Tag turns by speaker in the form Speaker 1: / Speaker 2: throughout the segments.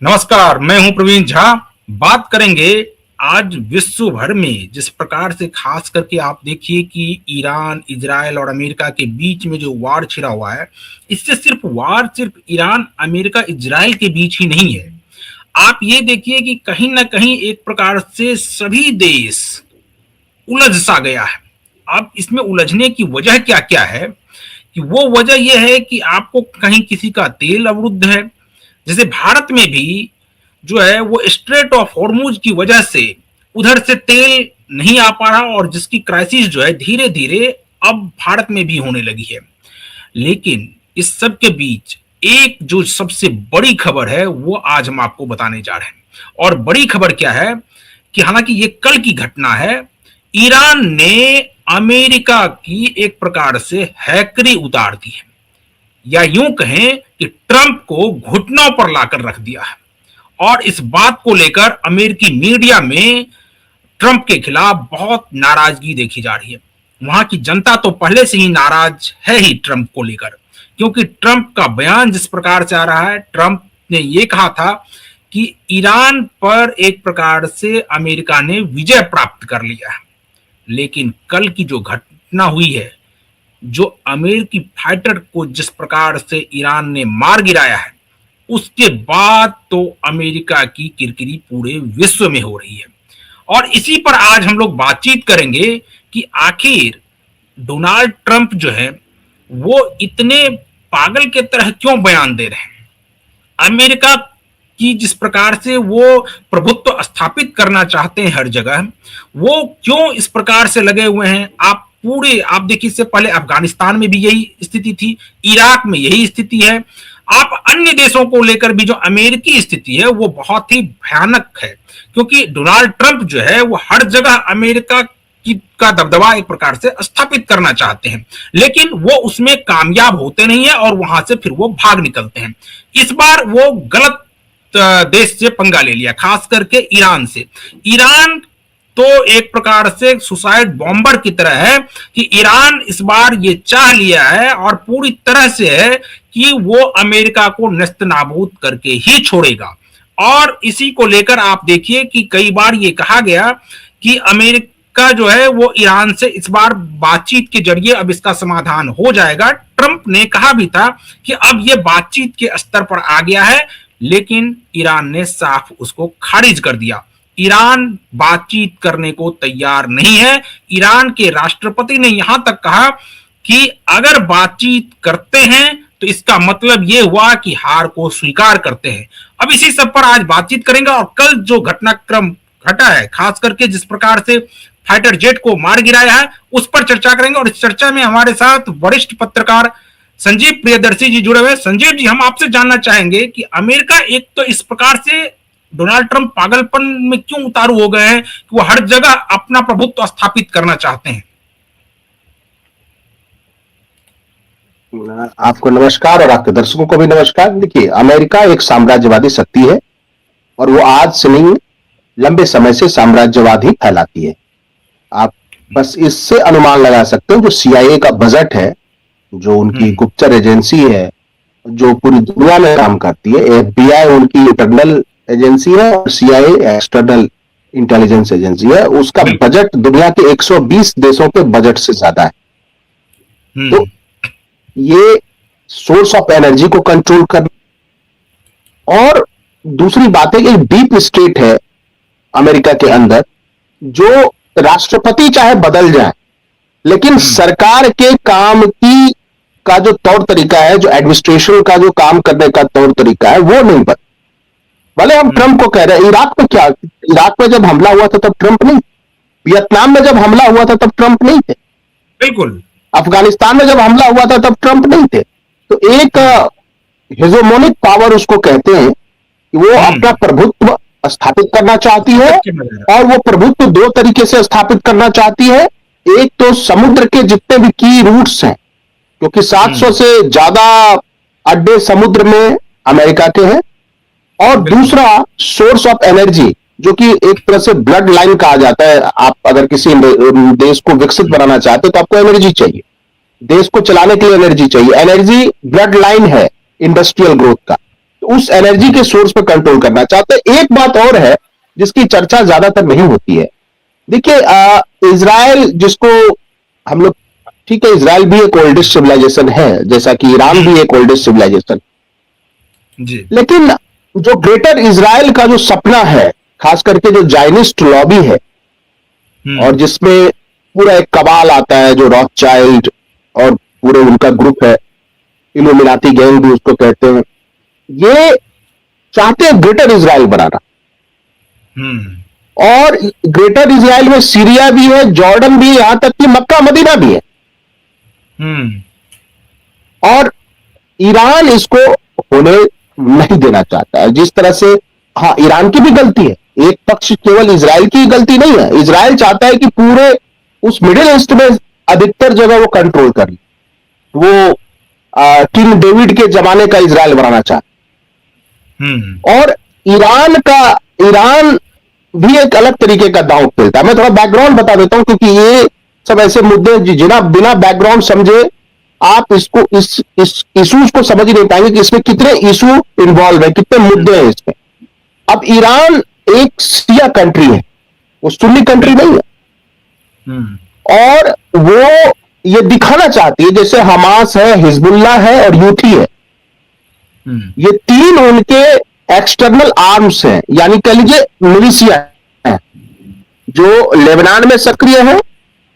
Speaker 1: नमस्कार, मैं हूं प्रवीण झा। बात करेंगे आज विश्व भर में जिस प्रकार से खास करके आप देखिए कि ईरान, इजराइल और अमेरिका के बीच में जो वार छिड़ा हुआ है, इससे सिर्फ ईरान, अमेरिका, इजराइल के बीच ही नहीं है। आप ये देखिए कि कहीं ना कहीं एक प्रकार से सभी देश उलझ सा गया है। अब इसमें उलझने की वजह क्या क्या है कि वो वजह यह है कि आपको कहीं किसी का तेल अवरुद्ध है, जैसे भारत में भी जो है वो स्ट्रेट ऑफ हॉर्मुज की वजह से उधर से तेल नहीं आ पा रहा और जिसकी क्राइसिस जो है धीरे धीरे अब भारत में भी होने लगी है। लेकिन इस सब के बीच एक जो सबसे बड़ी खबर है वो आज हम आपको बताने जा रहे हैं। और बड़ी खबर क्या है कि हालांकि ये कल की घटना है, ईरान ने अमेरिका की एक प्रकार से हैकरी उतार दी है, या यूं कहें कि ट्रंप को घुटनों पर लाकर रख दिया है। और इस बात को लेकर अमेरिकी मीडिया में ट्रंप के खिलाफ बहुत नाराजगी देखी जा रही है। वहां की जनता तो पहले से ही नाराज है ही ट्रंप को लेकर, क्योंकि ट्रंप का बयान जिस प्रकार से आ रहा है, ट्रंप ने यह कहा था कि ईरान पर एक प्रकार से अमेरिका ने विजय प्राप्त कर लिया है। लेकिन कल की जो घटना हुई है, जो अमेरिकी फाइटर को जिस प्रकार से ईरान ने मार गिराया है, उसके बाद तो अमेरिका की किरकिरी पूरे विश्व में हो रही है। और इसी पर आज हम लोग बातचीत करेंगे कि आखिर डोनाल्ड ट्रंप जो है वो इतने पागल के तरह क्यों बयान दे रहे हैं। अमेरिका की जिस प्रकार से वो प्रभुत्व स्थापित करना चाहते हैं हर जगह, वो क्यों इस प्रकार से लगे हुए हैं। आप देखिए, इससे पहले अफगानिस्तान में भी यही स्थिति थी, इराक में यही स्थिति है। आप अन्य देशों को लेकर भी जो अमेरिकी स्थिति है वो बहुत ही भयानक है, क्योंकि डोनाल्ड ट्रंप जो है वो हर जगह अमेरिका का दबदबा एक प्रकार से स्थापित करना चाहते हैं, लेकिन वो उसमें कामयाब होते नहीं है और वहां से फिर वो भाग निकलते हैं। इस बार वो गलत देश से पंगा ले लिया, खास करके ईरान से। ईरान तो एक प्रकार से सुसाइड बॉम्बर की तरह है कि ईरान इस बार ये चाह लिया है और पूरी तरह से है कि वो अमेरिका को नेस्तनाबूद करके ही छोड़ेगा। और इसी को लेकर आप देखिए कि कई बार ये कहा गया कि अमेरिका जो है वो ईरान से इस बार बातचीत के जरिए अब इसका समाधान हो जाएगा। ट्रंप ने कहा भी था कि अब ये बातचीत के स्तर पर आ गया है, लेकिन ईरान ने साफ उसको खारिज कर दिया। ईरान बातचीत करने को तैयार नहीं है। ईरान के राष्ट्रपति ने यहां तक कहा कि अगर बातचीत करते हैं तो इसका मतलब यह हुआ कि हार को स्वीकार करते हैं। अब इसी सब पर आज बातचीत करेंगे और कल जो घटनाक्रम घटा है, खास करके जिस प्रकार से फाइटर जेट को मार गिराया है, उस पर चर्चा करेंगे। और इस चर्चा में हमारे साथ वरिष्ठ पत्रकार संजीव प्रियदर्शी जी जुड़े हुए। संजीव जी, हम आपसे जानना चाहेंगे कि अमेरिका एक तो इस प्रकार से डोनाल्ड ट्रंप पागलपन में क्यों उतारू हो गए हैं कि वो हर जगह अपना प्रभुत्व स्थापित करना चाहते हैं।
Speaker 2: आपको नमस्कार और आपके दर्शकों को भी नमस्कार। देखिए, अमेरिका एक साम्राज्यवादी शक्ति है और वो आज से नहीं, लंबे समय से साम्राज्यवाद ही फैलाती है। आप बस इससे अनुमान लगा सकते हैं, जो सीआईए का बजट है, जो उनकी गुप्तचर एजेंसी है, जो पूरी दुनिया में काम करती है, एफबीआई उनकी इंटरनल एजेंसी है और सीआईए एक्सटर्नल इंटेलिजेंस एजेंसी है, उसका बजट दुनिया के 120 देशों के बजट से ज्यादा है। तो ये सोर्स ऑफ एनर्जी को कंट्रोल कर, और दूसरी बात है कि डीप स्टेट है अमेरिका के अंदर, जो राष्ट्रपति चाहे बदल जाए, लेकिन सरकार के काम की का जो तौर तरीका है, जो एडमिनिस्ट्रेशन का जो काम करने का तौर तरीका है, वो नहीं बदल। भले हम ट्रंप को कह रहे हैं, इराक में क्या, इराक में जब हमला हुआ था तब ट्रंप नहीं, वियतनाम में जब हमला हुआ था तब ट्रंप नहीं थे,
Speaker 1: बिल्कुल,
Speaker 2: अफगानिस्तान में जब हमला हुआ था तब ट्रंप नहीं थे। तो एक हेजेमोनिक पावर उसको कहते हैं कि वो अपना प्रभुत्व स्थापित करना चाहती है, और वो प्रभुत्व दो तरीके से स्थापित करना चाहती है। एक तो समुद्र के जितने भी की रूट्स हैं, क्योंकि 700 से ज्यादा अड्डे समुद्र में अमेरिका के हैं, और दूसरा सोर्स ऑफ एनर्जी, जो कि एक तरह से ब्लड लाइन कहा जाता है। आप अगर किसी देश को विकसित बनाना चाहते हो तो आपको एनर्जी चाहिए, देश को चलाने के लिए एनर्जी चाहिए। एनर्जी ब्लड लाइन है इंडस्ट्रियल ग्रोथ का। उस एनर्जी के सोर्स पर कंट्रोल करना चाहते हैं। एक बात और है जिसकी चर्चा ज्यादातर नहीं होती है। देखिए, इजराइल जिसको हम लोग, ठीक है, इजराइल भी एक ओल्डेस्ट सिविलाइजेशन है, जैसा कि ईरान भी एक ओल्डेस्ट सिविलाइजेशन,
Speaker 1: जी।
Speaker 2: लेकिन जो ग्रेटर इजराइल का जो सपना है, खास करके जो जायनिस्ट लॉबी है और जिसमें पूरा एक कबाल आता है, जो रॉथचाइल्ड और पूरे उनका ग्रुप है, इल्यूमिनाती गैंग भी उसको कहते हैं, ये चाहते हैं ग्रेटर इजराइल बनाना। और ग्रेटर इजराइल में सीरिया भी है, जॉर्डन भी है, यहां तक कि मक्का मदीना भी है। और ईरान इसको होने नहीं देना चाहता है। जिस तरह से, हाँ, ईरान की भी गलती है, एक पक्ष केवल इजराइल की गलती नहीं है। इजराइल चाहता है कि पूरे उस मिडिल ईस्ट में अधिकतर जगह वो कंट्रोल कर ले। वो किंग डेविड के जमाने का इजराइल बनाना चाहता। और ईरान भी एक अलग तरीके का दांव खेलता है। मैं थोड़ा बैकग्राउंड बता देता हूं, क्योंकि ये सब ऐसे मुद्दे जिन्हें बिना बैकग्राउंड समझे आप इसको इस इश्यूज को समझ ही नहीं पाएंगे कि इसमें कितने इशू इन्वॉल्व है, कितने मुद्दे हैं इसमें। अब ईरान एक शिया कंट्री है, वो सुन्नी कंट्री नहीं है। और वो ये दिखाना चाहती है जैसे हमास है, हिजबुल्लाह है और यूथी है, ये तीन उनके एक्सटर्नल आर्म्स हैं, यानी कह लीजिए मिलिशिया है, जो लेबनान में सक्रिय है,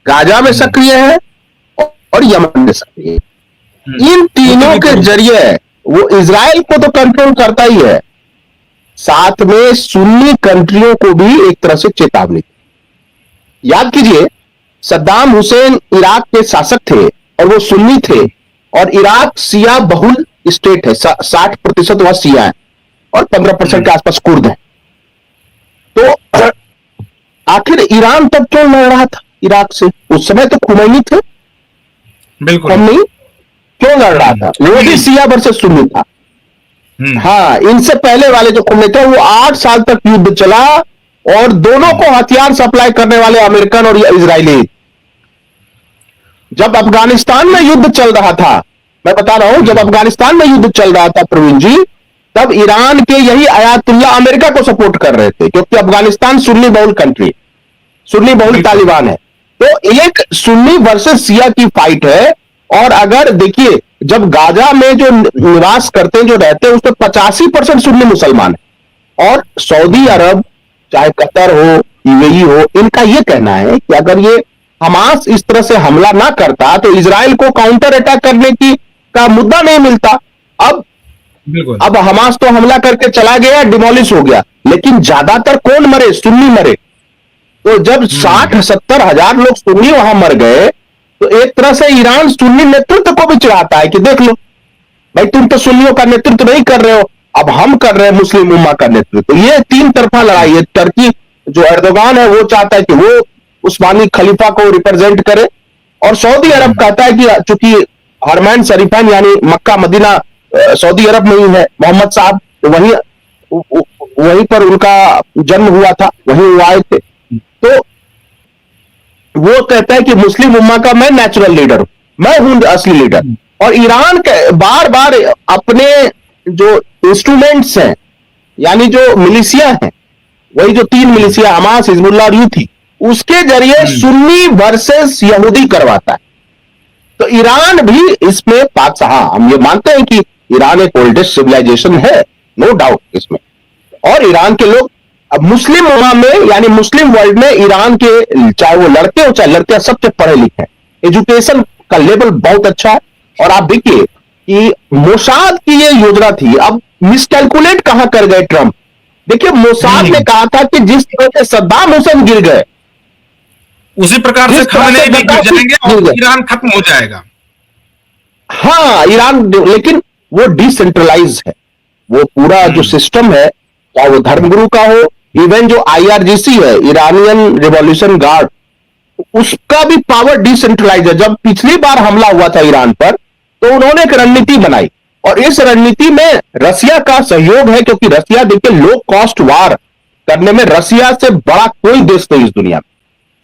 Speaker 2: गाजा में सक्रिय है और यमन में सक्रिय है। इन तीनों के जरिए वो इजराइल को तो कंट्रोल करता ही है, साथ में सुन्नी कंट्रियों को भी एक तरह से चेतावनी। याद कीजिए, सद्दाम हुसैन इराक के शासक थे और वो सुन्नी थे, और इराक शिया बहुल स्टेट है, 60% वह शिया है और 15% के आसपास कुर्द है। तो आखिर ईरान तब क्यों लड़ रहा था इराक से? उस समय तो खुमैनी थे,
Speaker 1: बिल्कुल
Speaker 2: नहीं, क्यों लड़ रहा था? वो भी शिया वर्सेस सुन्नी था। हाँ, इनसे पहले वाले जो खुमैनी थे वो 8 साल तक युद्ध चला, और दोनों को हथियार सप्लाई करने वाले अमेरिकन और इजरायली। जब अफगानिस्तान में युद्ध चल रहा था, मैं बता रहा हूं, जब अफगानिस्तान में युद्ध चल रहा था प्रवीण जी, तब ईरान के यही अयातुल्ला अमेरिका को सपोर्ट कर रहे थे, क्योंकि अफगानिस्तान सुन्नी बहुल कंट्री, सुन्नी बहुल तालिबान है। तो एक सुन्नी वर्सेस शिया की फाइट है। और अगर देखिए, जब गाजा में जो निवास करते हैं, जो रहते हैं, उसमें 85% सुन्नी मुसलमान है। और सऊदी अरब, चाहे कतर हो, यूएई हो, इनका यह कहना है कि अगर ये हमास इस तरह से हमला ना करता तो इजराइल को काउंटर अटैक करने की का मुद्दा नहीं मिलता। अब हमास तो हमला करके चला गया, डिमोलिश हो गया, लेकिन ज्यादातर कौन मरे? सुन्नी मरे। तो जब 60-70 हजार लोग सुन्नी वहां मर गए, तो एक तरह से ईरान सुन्नी नेतृत्व को भी चिढ़ाता है कि देख लो भाई, तुम तो सुन्नियों का नेतृत्व नहीं कर रहे हो, अब हम कर रहे हैं मुस्लिम उम्मा का नेतृत्व। ये तीन तरफा लड़ाई है। टर्की जो एर्दोगान है वो चाहता है कि वो उस्मानी खलीफा को रिप्रेजेंट करे, और सऊदी अरब कहता है कि चूंकि हरमैन शरीफान यानी मक्का मदीना सऊदी अरब में ही है, मोहम्मद साहब वहीं पर उनका जन्म हुआ था, वहीं वो आए थे, तो वो कहता है कि मुस्लिम उम्मा का मैं नेचुरल लीडर हूं, मैं हूं असली लीडर। और ईरान के बार बार अपने जो इंस्ट्रूमेंट्स हैं, यानी जो मिलिशिया हैं, वही जो तीन मिलिशिया हमास, हिजबुल्लाह और यूथी, उसके जरिए सुन्नी वर्सेस यहूदी करवाता है। तो ईरान भी इसमें पाक, हाँ, हम ये मानते हैं कि ईरान एक ओल्डेस्ट सिविलाइजेशन है, नो डाउट इसमें। और ईरान के लोग अब मुस्लिम उम्मा में, यानी मुस्लिम वर्ल्ड में, ईरान के चाहे वो लड़के हो चाहे लड़कियां, सबसे पढ़े लिखे हैं, एजुकेशन का लेवल बहुत अच्छा है। और आप देखिए कि मोसाद की ये योजना थी, अब मिसकैलकुलेट कहां कर गए ट्रंप। देखिए, मोसाद ने कहा था कि जिस तरह से सद्दाम हुसैन गिर गए,
Speaker 1: उसी प्रकार से खमेनेई भी गिर जाएंगे और ईरान खत्म हो जाएगा।
Speaker 2: हाँ, ईरान, लेकिन वो डिसेंट्रलाइज है, वो पूरा जो सिस्टम है, चाहे वो धर्मगुरु का हो, इवन जो आईआरजीसी है, इरानियन रिवॉल्यूशन गार्ड, उसका भी पावर डिसेंट्रलाइज है। जब पिछली बार हमला हुआ था ईरान पर, तो उन्होंने एक रणनीति बनाई, और इस रणनीति में रसिया का सहयोग है, क्योंकि रसिया, देखिए, लो कॉस्ट वार करने में रसिया से बड़ा कोई देश नहीं इस दुनिया में।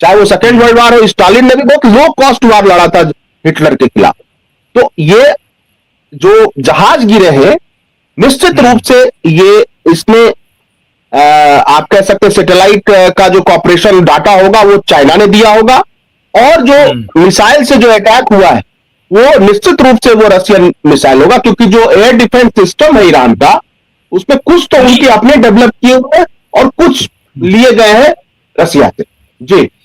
Speaker 2: चाहे वो सेकेंड वर्ल्ड वार हो, स्टालिन ने भी बहुत लो कॉस्ट वार लड़ा था हिटलर के खिलाफ। तो ये जो जहाज गिरे हैं, निश्चित रूप से ये इसमें आप कह सकते हैं सैटेलाइट का जो कॉपरेशन डाटा होगा वो चाइना ने दिया होगा, और जो मिसाइल से जो अटैक हुआ है वो निश्चित रूप से वो रशियन मिसाइल होगा, क्योंकि जो एयर डिफेंस सिस्टम है ईरान का उसमें कुछ तो उनके अपने डेवलप किए हुए हैं और कुछ लिए गए हैं रसिया से। जी